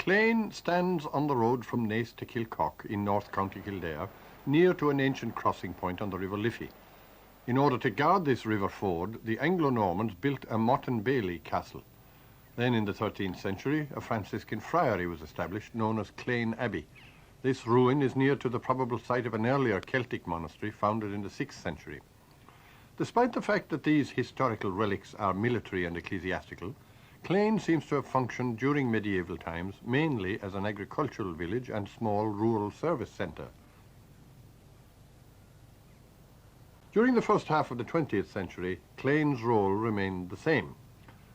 Clane stands on the road from Naas to Kilcock in North County Kildare, near to an ancient crossing point on the River Liffey. In order to guard this river ford, the Anglo-Normans built a motte and bailey castle. Then in the 13th century, a Franciscan friary was established known as Clane Abbey. This ruin is near to the probable site of an earlier Celtic monastery founded in the 6th century. Despite the fact that these historical relics are military and ecclesiastical, Clane seems to have functioned during medieval times mainly as an agricultural village and small rural service centre. During the first half of the 20th century, Clane's role remained the same.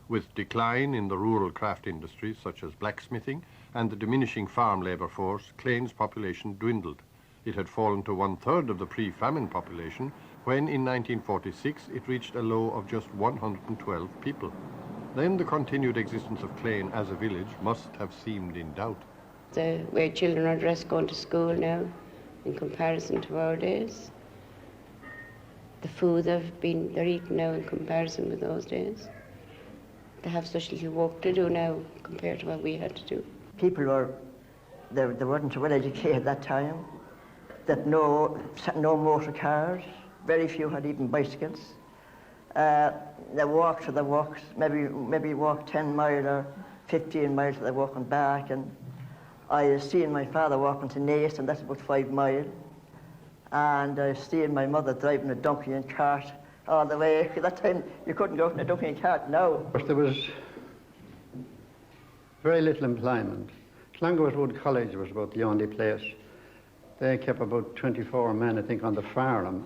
With decline in the rural craft industries such as blacksmithing and the diminishing farm labour force, Clane's population dwindled. It had fallen to 1/3 of the pre-famine population when in 1946 it reached a low of just 112 people. Then the continued existence of Clane as a village must have seemed in doubt. The way children are dressed going to school now in comparison to our days. The food they're eating now in comparison with those days. They have such little work to do now compared to what we had to do. People they weren't well educated at that time. That no motor cars. Very few had even bicycles. They walked to the works, maybe walked 10 miles or 15 miles to the work and back. And I have seen my father walking to Naas, and that's about 5 miles. And I've seen my mother driving a donkey and cart all the way. At that time, you couldn't go in a donkey and cart now. There was very little employment. Clongowood Wood College was about the only place. They kept about 24 men, I think, on the farm,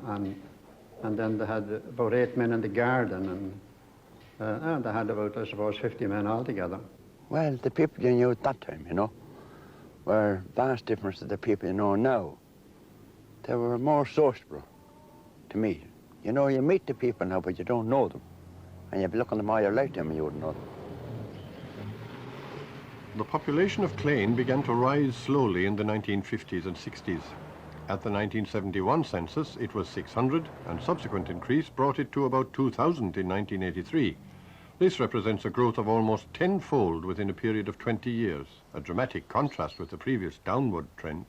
and then they had about 8 men in the garden, and they had about, I suppose, 50 men altogether. Well, the people you knew at that time, you know, were vast difference to the people you know now. They were more sociable to meet. You know, you meet the people now, but you don't know them. And you'd be looking at them all your lifetime and you wouldn't know them. The population of Clane began to rise slowly in the 1950s and 60s. At the 1971 census, it was 600, and subsequent increase brought it to about 2,000 in 1983. This represents a growth of almost tenfold within a period of 20 years, a dramatic contrast with the previous downward trend.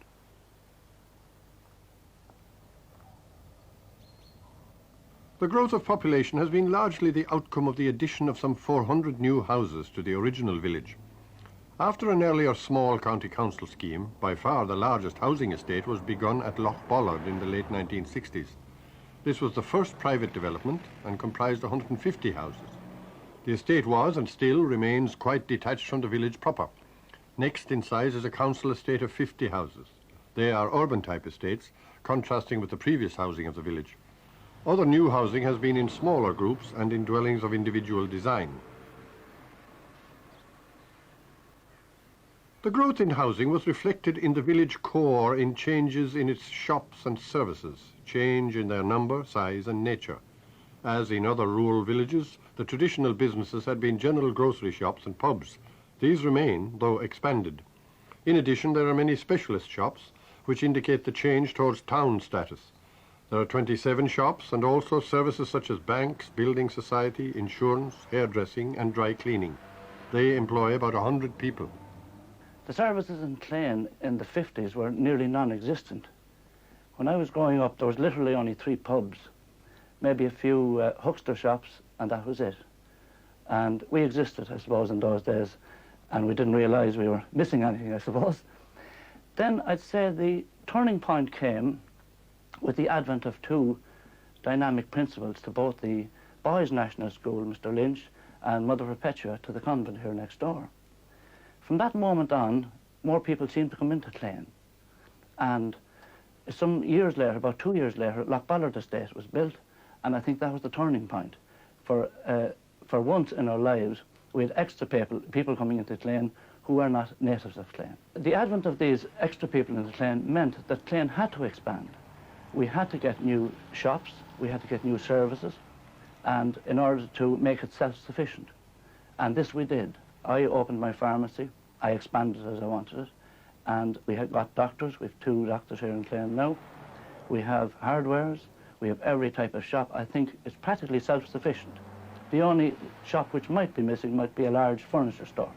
The growth of population has been largely the outcome of the addition of some 400 new houses to the original village. After an earlier small county council scheme, by far the largest housing estate was begun at Loch Bollard in the late 1960s. This was the first private development and comprised 150 houses. The estate was and still remains quite detached from the village proper. Next in size is a council estate of 50 houses. They are urban type estates, contrasting with the previous housing of the village. Other new housing has been in smaller groups and in dwellings of individual design. The growth in housing was reflected in the village core in changes in its shops and services, change in their number, size and nature. As in other rural villages, the traditional businesses had been general grocery shops and pubs. These remain, though expanded. In addition, there are many specialist shops, which indicate the change towards town status. There are 27 shops and also services such as banks, building society, insurance, hairdressing and dry cleaning. They employ about 100 people. The services in Clane in the 50s were nearly non-existent. When I was growing up, there was literally only 3 pubs, maybe a few huckster shops, and that was it. And we existed, I suppose, in those days, and we didn't realise we were missing anything, I suppose. Then I'd say the turning point came with the advent of 2 dynamic principals to both the Boys' National School, Mr. Lynch, and Mother Perpetua to the convent here next door. From that moment on, more people seemed to come into Clane. And some years later, about 2 years later, Loch Bollard Estate was built, and I think that was the turning point. For once in our lives, we had extra people coming into Clane who were not natives of Clane. The advent of these extra people into Clane meant that Clane had to expand. We had to get new shops, we had to get new services, and in order to make it self-sufficient. And this we did. I opened my pharmacy, I expanded as I wanted it, and we had got doctors. We have 2 doctors here in Clane now. We have hardwares, we have every type of shop. I think it's practically self-sufficient. The only shop which might be missing might be a large furniture store.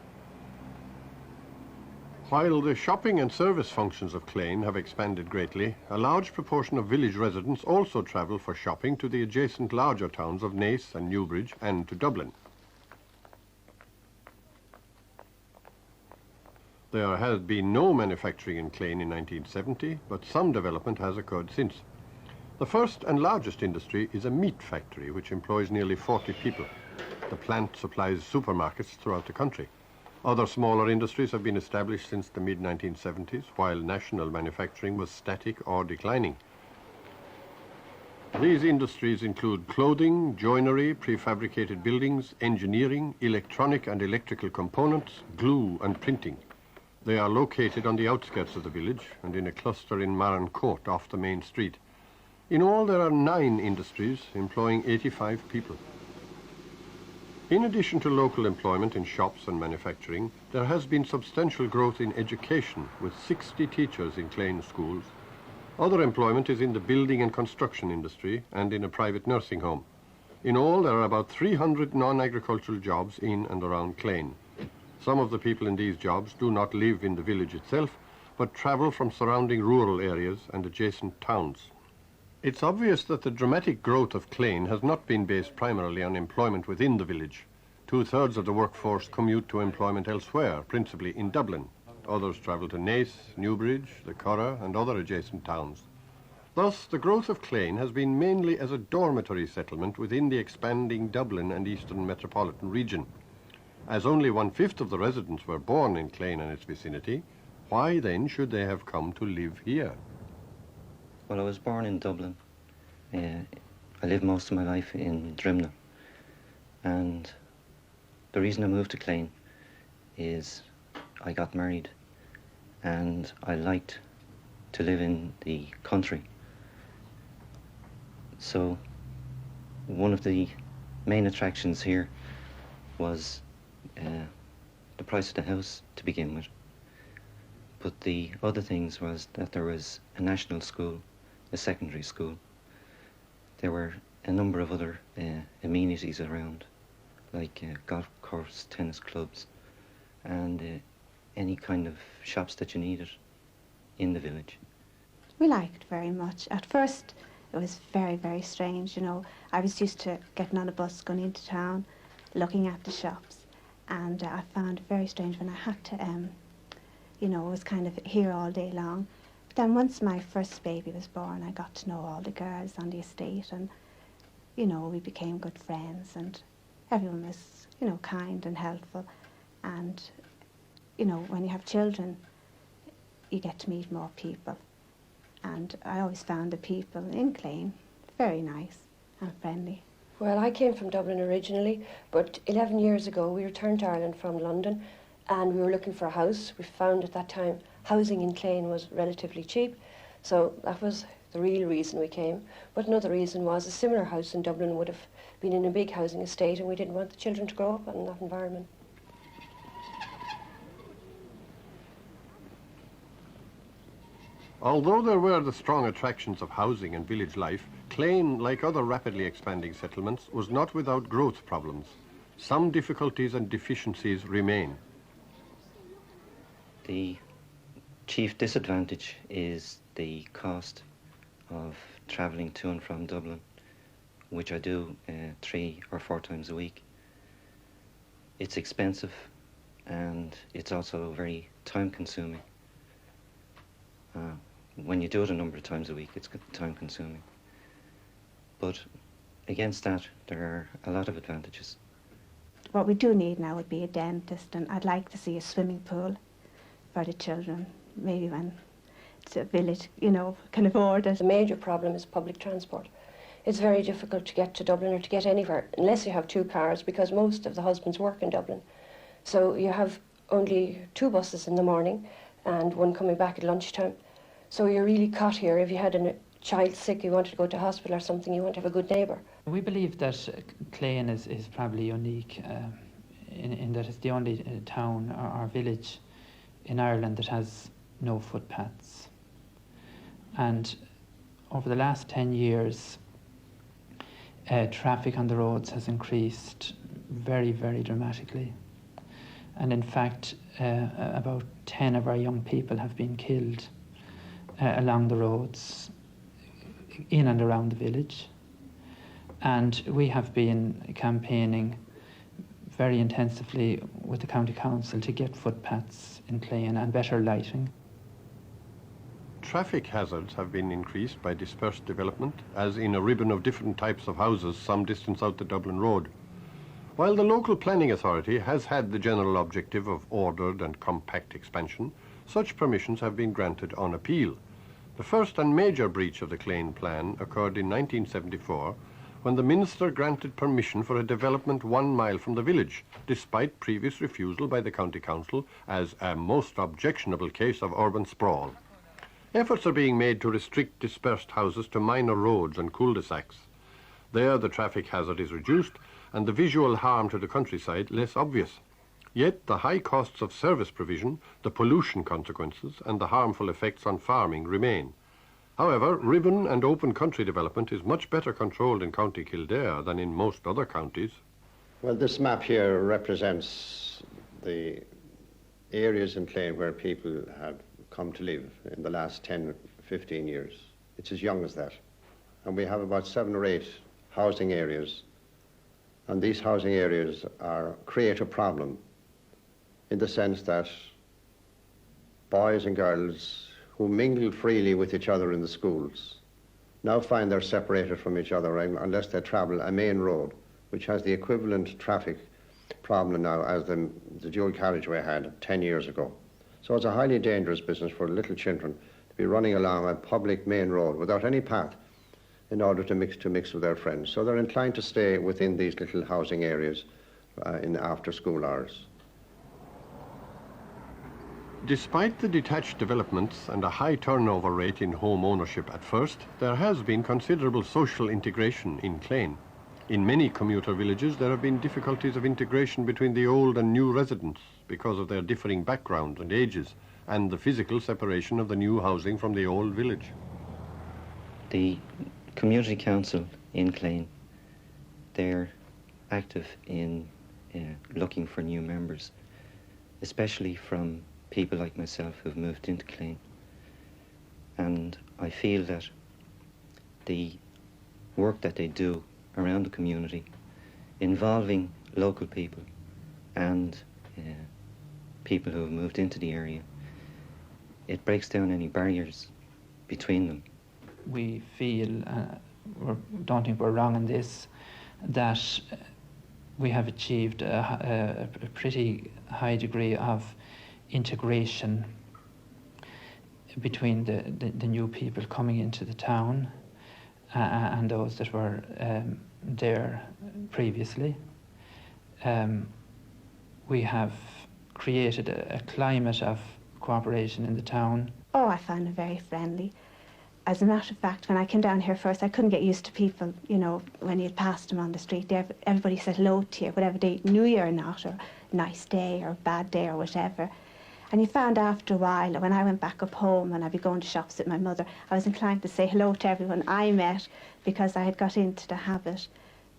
While the shopping and service functions of Clane have expanded greatly, a large proportion of village residents also travel for shopping to the adjacent larger towns of Naas and Newbridge and to Dublin. There has been no manufacturing in Clane in 1970, but some development has occurred since. The first and largest industry is a meat factory, which employs nearly 40 people. The plant supplies supermarkets throughout the country. Other smaller industries have been established since the mid-1970s, while national manufacturing was static or declining. These industries include clothing, joinery, prefabricated buildings, engineering, electronic and electrical components, glue and printing. They are located on the outskirts of the village and in a cluster in Maran Court off the main street. In all, there are 9 industries employing 85 people. In addition to local employment in shops and manufacturing, there has been substantial growth in education, with 60 teachers in Clane schools. Other employment is in the building and construction industry and in a private nursing home. In all, there are about 300 non-agricultural jobs in and around Clane. Some of the people in these jobs do not live in the village itself, but travel from surrounding rural areas and adjacent towns. It's obvious that the dramatic growth of Clane has not been based primarily on employment within the village. 2/3 of the workforce commute to employment elsewhere, principally in Dublin. Others travel to Naas, Newbridge, the Curragh and other adjacent towns. Thus, the growth of Clane has been mainly as a dormitory settlement within the expanding Dublin and Eastern Metropolitan region. As only 1/5 of the residents were born in Clane and its vicinity, why then should they have come to live here? Well, I was born in Dublin. I lived most of my life in Drimna. And the reason I moved to Clane is I got married and I liked to live in the country. So one of the main attractions here was the price of the house to begin with. But the other things was that there was a national school, a secondary school. There were a number of other amenities around, like golf course, tennis clubs, and any kind of shops that you needed in the village. We liked it very much. At first, it was very, very strange, you know. I was used to getting on a bus, going into town, looking at the shops, and I found it very strange when I had to, you know, I was kind of here all day long. But then once my first baby was born, I got to know all the girls on the estate, and, you know, we became good friends, and everyone was, you know, kind and helpful. And, you know, when you have children, you get to meet more people. And I always found the people in Clane very nice and friendly. Well, I came from Dublin originally, but 11 years ago we returned to Ireland from London and we were looking for a house. We found at that time housing in Clane was relatively cheap, so that was the real reason we came. But another reason was a similar house in Dublin would have been in a big housing estate and we didn't want the children to grow up in that environment. Although there were the strong attractions of housing and village life, Clane, like other rapidly expanding settlements, was not without growth problems. Some difficulties and deficiencies remain. The chief disadvantage is the cost of travelling to and from Dublin, which I do 3 or 4 times a week. It's expensive and it's also very time-consuming. When you do it a number of times a week, it's time-consuming. But against that, there are a lot of advantages. What we do need now would be a dentist, and I'd like to see a swimming pool for the children, maybe when it's a village, you know, can afford it. The major problem is public transport. It's very difficult to get to Dublin or to get anywhere unless you have 2 cars, because most of the husbands work in Dublin. So you have only 2 buses in the morning and 1 coming back at lunchtime. So you're really caught here. If you had a child sick, you wanted to go to hospital or something, you want to have a good neighbour. We believe that Clane is probably unique in that it's the only town or village in Ireland that has no footpaths. And over the last 10 years, traffic on the roads has increased very, very dramatically. And in fact, about 10 of our young people have been killed along the roads in and around the village. And we have been campaigning very intensively with the County Council to get footpaths in Clane and better lighting. Traffic hazards have been increased by dispersed development, as in a ribbon of different types of houses some distance out the Dublin Road. While the local planning authority has had the general objective of ordered and compact expansion, such permissions have been granted on appeal. The first and major breach of the Clane plan occurred in 1974, when the minister granted permission for a development 1 mile from the village, despite previous refusal by the County Council as a most objectionable case of urban sprawl. Efforts are being made to restrict dispersed houses to minor roads and cul-de-sacs. There the traffic hazard is reduced and the visual harm to the countryside less obvious. Yet the high costs of service provision, the pollution consequences and the harmful effects on farming remain. However, ribbon and open country development is much better controlled in County Kildare than in most other counties. Well, this map here represents the areas in Clane where people have come to live in the last 10, 15 years. It's as young as that. And we have about 7 or 8 housing areas. And these housing areas create a problem in the sense that boys and girls who mingle freely with each other in the schools now find they're separated from each other unless they travel a main road, which has the equivalent traffic problem now as the dual carriageway had 10 years ago. So it's a highly dangerous business for little children to be running along a public main road without any path in order to mix with their friends. So they're inclined to stay within these little housing areas in after school hours. Despite the detached developments and a high turnover rate in home ownership at first, there has been considerable social integration in Clane. In many commuter villages, there have been difficulties of integration between the old and new residents because of their differing backgrounds and ages, and the physical separation of the new housing from the old village. The Community Council in Clane, they're active in looking for new members, especially from people like myself who've moved into Clane. And I feel that the work that they do around the community, involving local people and people who have moved into the area, it breaks down any barriers between them. We feel, don't think we're wrong in this, that we have achieved a pretty high degree of integration between the new people coming into the town and those that were there previously. We have created a climate of cooperation in the town. Oh, I found it very friendly. As a matter of fact, when I came down here first, I couldn't get used to people, you know, when you'd passed them on the street. Everybody said hello to you, whatever they knew you or not, or nice day or bad day or whatever. And you found after a while, when I went back up home and I'd be going to shops with my mother, I was inclined to say hello to everyone I met because I had got into the habit.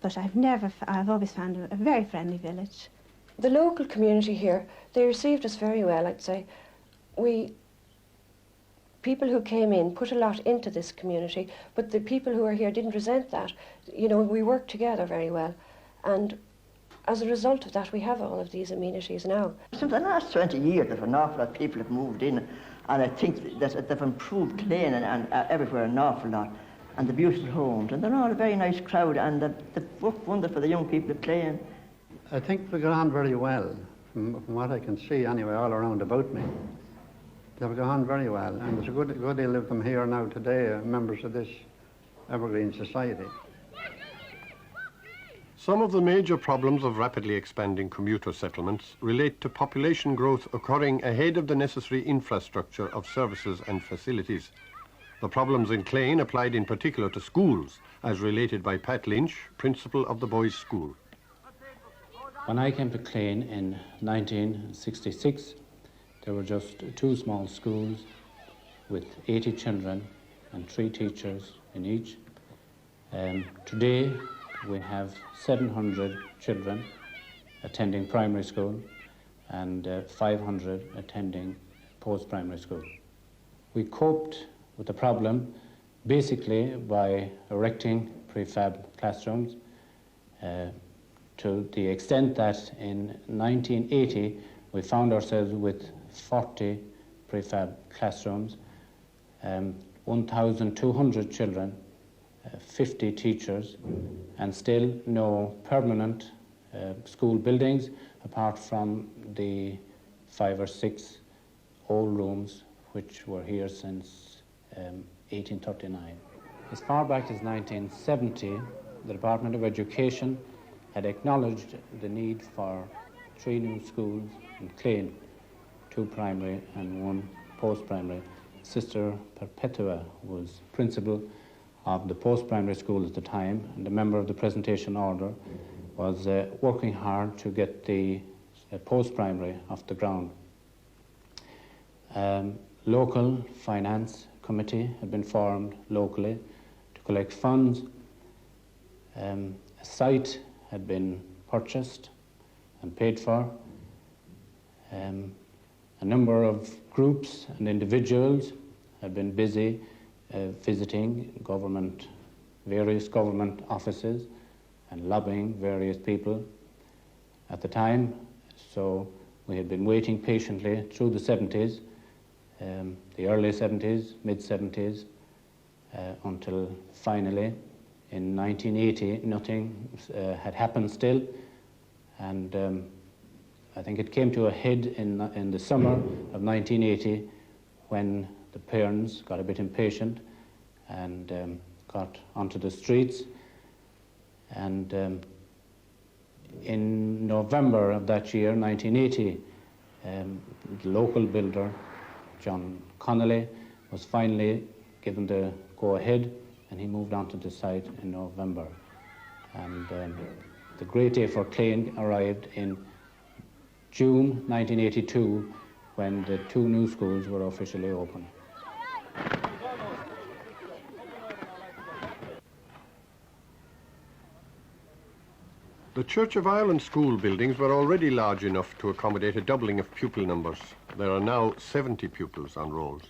But I've always found it a very friendly village. The local community here, they received us very well, I'd say. People who came in put a lot into this community, but the people who are here didn't resent that. You know, we worked together very well. And as a result of that, we have all of these amenities now. Since the last 20 years, there's an awful lot of people have moved in, and I think that they've improved Clane and everywhere an awful lot, and the beautiful homes, and they're all a very nice crowd, and they work wonderful for the young people of Clane. I think we got on very well, from what I can see anyway, all around about me. They've gone on very well, and there's a good deal of them here now today, members of this Evergreen Society. Some of the major problems of rapidly expanding commuter settlements relate to population growth occurring ahead of the necessary infrastructure of services and facilities. The problems in Clane applied in particular to schools, as related by Pat Lynch, principal of the boys' school. When I came to Clane in 1966, there were just 2 small schools with 80 children and 3 teachers in each. Today, we have 700 children attending primary school, and 500 attending post-primary school. We coped with the problem basically by erecting prefab classrooms to the extent that in 1980 we found ourselves with 40 prefab classrooms, 1,200 children, 50 teachers, and still no permanent school buildings apart from the 5 or 6 old rooms which were here since 1839. As far back as 1970, the Department of Education had acknowledged the need for 3 new schools in Clane, 2 primary and 1 post-primary. Sister Perpetua was principal of the post-primary school at the time, and a member of the presentation order was working hard to get the post-primary off the ground. Local finance committee had been formed locally to collect funds. A site had been purchased and paid for. A number of groups and individuals had been busy visiting various government offices and lobbying various people at the time. So we had been waiting patiently through the 70s, the early 70s, mid-70s, until finally in 1980 nothing had happened still, and I think it came to a head in the summer of 1980 when the parents got a bit impatient and got onto the streets. And in November of that year, 1980, the local builder, John Connolly, was finally given the go-ahead, and he moved onto the site in November. And the great day for Clane arrived in June 1982, when the 2 new schools were officially open. The Church of Ireland school buildings were already large enough to accommodate a doubling of pupil numbers. There are now 70 pupils on rolls.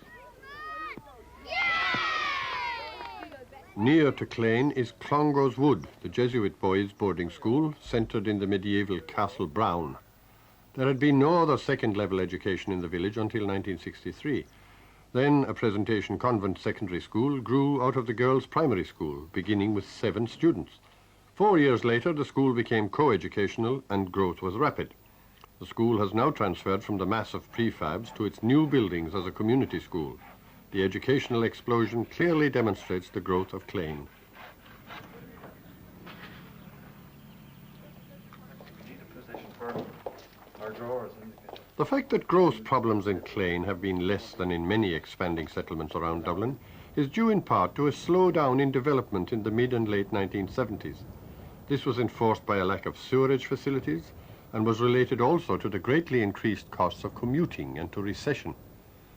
Near to Clane is Clongowes Wood, the Jesuit boys' boarding school, centred in the medieval Castle Brown. There had been no other second-level education in the village until 1963. Then a Presentation Convent secondary school grew out of the girls' primary school, beginning with 7 students. 4 years later, the school became co-educational and growth was rapid. The school has now transferred from the mass of prefabs to its new buildings as a community school. The educational explosion clearly demonstrates the growth of Clane. The fact that growth problems in Clane have been less than in many expanding settlements around Dublin is due in part to a slowdown in development in the mid and late 1970s. This was enforced by a lack of sewerage facilities and was related also to the greatly increased costs of commuting and to recession.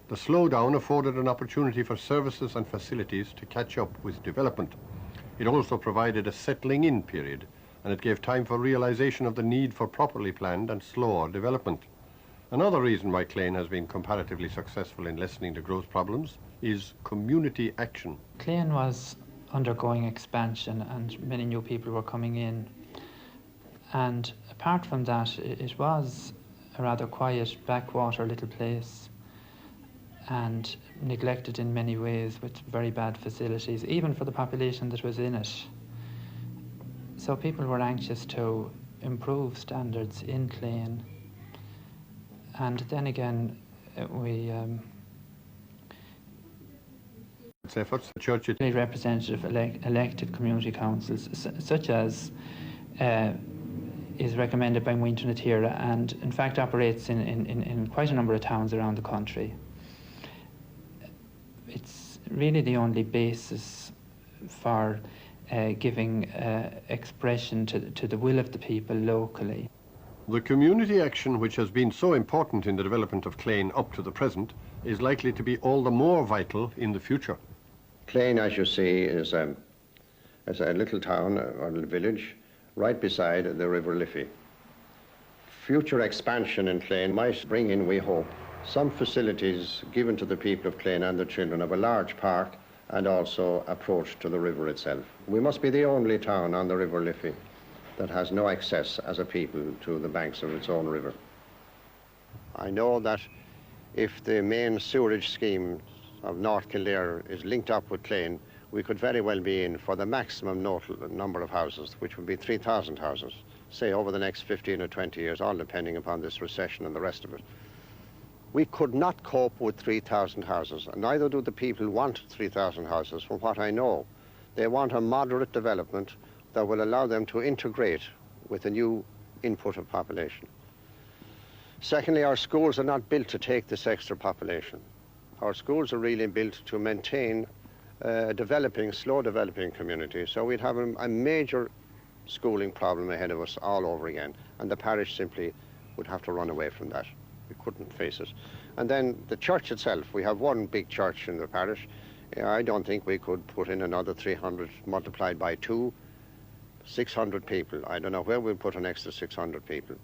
The slowdown afforded an opportunity for services and facilities to catch up with development. It also provided a settling in period, and it gave time for realization of the need for properly planned and slower development. Another reason why Clane has been comparatively successful in lessening the growth problems is community action. Clane was undergoing expansion and many new people were coming in. And apart from that, it was a rather quiet backwater little place and neglected in many ways with very bad facilities, even for the population that was in it. So people were anxious to improve standards in Clane. And then again, efforts, the church representative elected community councils, such as is recommended by Muintir na Tíre, and in fact operates in quite a number of towns around the country. It's really the only basis for giving expression to the will of the people locally. The community action which has been so important in the development of Clane up to the present is likely to be all the more vital in the future. Clane, as you see, is a little town or little village right beside the River Liffey. Future expansion in Clane might bring in, we hope, some facilities given to the people of Clane and the children of a large park and also approach to the river itself. We must be the only town on the River Liffey that has no access as a people to the banks of its own river. I know that if the main sewerage scheme of North Kildare is linked up with Clane, we could very well be in for the maximum number of houses, which would be 3,000 houses, say over the next 15 or 20 years, all depending upon this recession and the rest of it. We could not cope with 3,000 houses, and neither do the people want 3,000 houses, from what I know. They want a moderate development that will allow them to integrate with a new input of population. Secondly, our schools are not built to take this extra population. Our schools are really built to maintain a slow developing community, so we'd have a major schooling problem ahead of us all over again, and the parish simply would have to run away from that. We couldn't face it. And then the church itself, we have one big church in the parish. I don't think we could put in another 300 multiplied by 2, 600 people. I don't know where we'll put an extra 600 people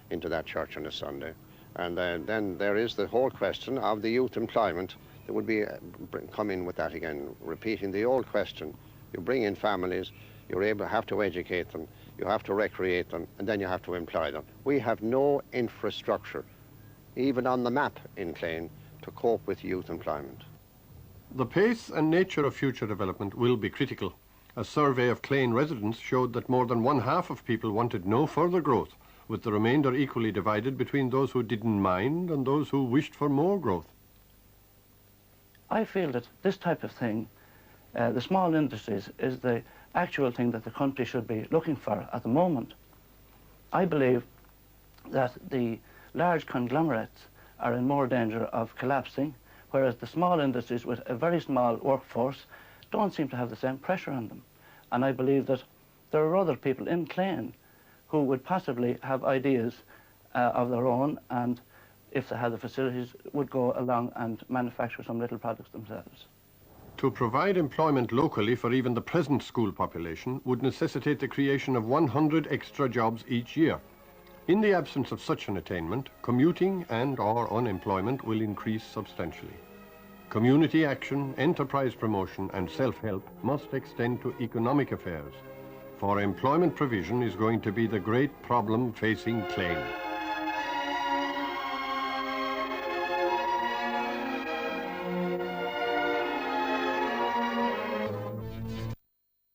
into that church on a Sunday. And then there is the whole question of the youth employment that would be come in with that again, repeating the old question. You bring in families, have to educate them, you have to recreate them, and then you have to employ them. We have no infrastructure, even on the map in Clane, to cope with youth employment. The pace and nature of future development will be critical. A survey of Clane residents showed that more than 1/2 of people wanted no further growth, with the remainder equally divided between those who didn't mind and those who wished for more growth. I feel that this type of thing, the small industries, is the actual thing that the country should be looking for at the moment. I believe that the large conglomerates are in more danger of collapsing, whereas the small industries with a very small workforce don't seem to have the same pressure on them. And I believe that there are other people in Clane who would possibly have ideas of their own, and if they had the facilities, would go along and manufacture some little products themselves. To provide employment locally for even the present school population would necessitate the creation of 100 extra jobs each year. In the absence of such an attainment, commuting and/or unemployment will increase substantially. Community action, enterprise promotion and self-help must extend to economic affairs, for employment provision is going to be the great problem facing Clane.